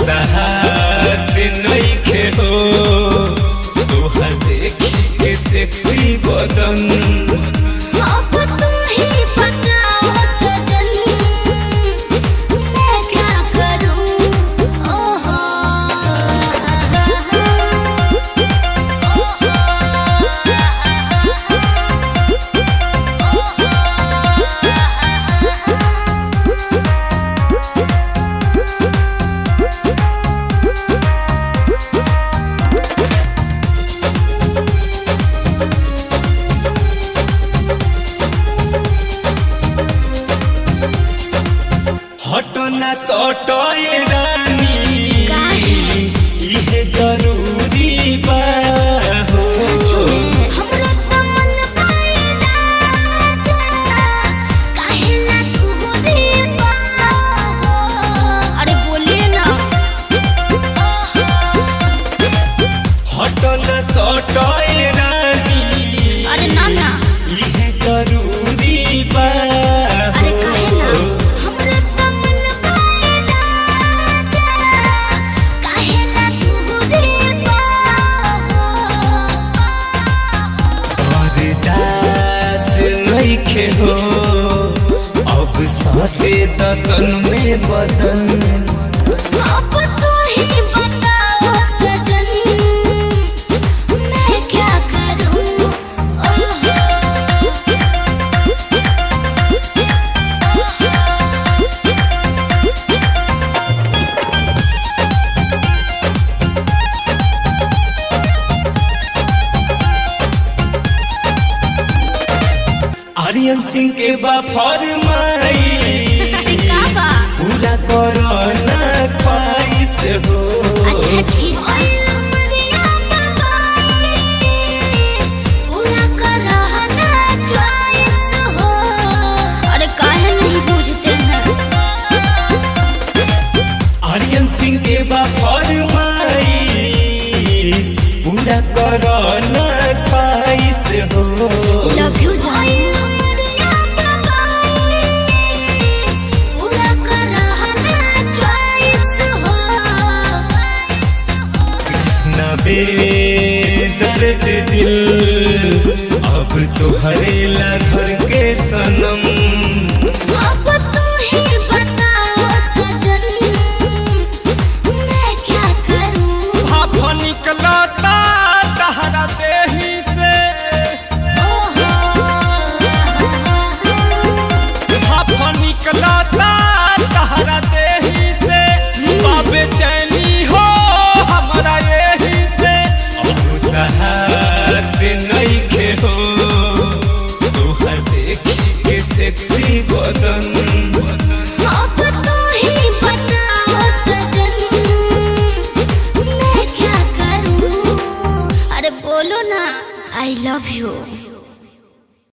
साथ नइखे हो तोहर देखी के सेक्सी बदन। अब तू ही बताओ सजन मैं क्या करूं। ओहो हटो ना सटोए रानी इहे जरूरी बा हो। सच में हमरा त मन पाएला जा काहेला तू रे बाबा। अरे बोलिए ना। हटो ना सटोए रानी अरे ना ना इहे जरूरी बा अरे काहे ना हमरा त मन पाएला जा काहेला तू रे बाबा। बर्दास नइखे हो अब साथे तन में बदन। अब तू ही बताओ सजन मैं क्या करूं। ओहो आर्यन सिंह के बा फरमाई अरे का बा। पूरा करो ना ख्वाहिश हो। अच्छा ठीक ओइल मरिया बाबाइस पूरा करहना चॉइस हो। अरे काहे नहीं बुझते हैं। आर्यन सिंह के बा फरमाई पूरा करो ना ख्वाहिश हो। लव यू ओइल मरिया बाबाइस पूरा करहना चॉइस हो। कृष्ण बे दर्द दिल अब तो हरेला घर के सनम। अब तू ही बताओ सजन मैं क्या करूं। भाप निकला तहरा देही से ओहो भाप निकला तहरा देही से बाबे चैनी हो हमारा यही से। अब साथ नइखे हो तोहर देखी के सेक्सी बदन। अब तू ही बताओ सजन मैं क्या करूं। अरे बोलो ना आई लव यू।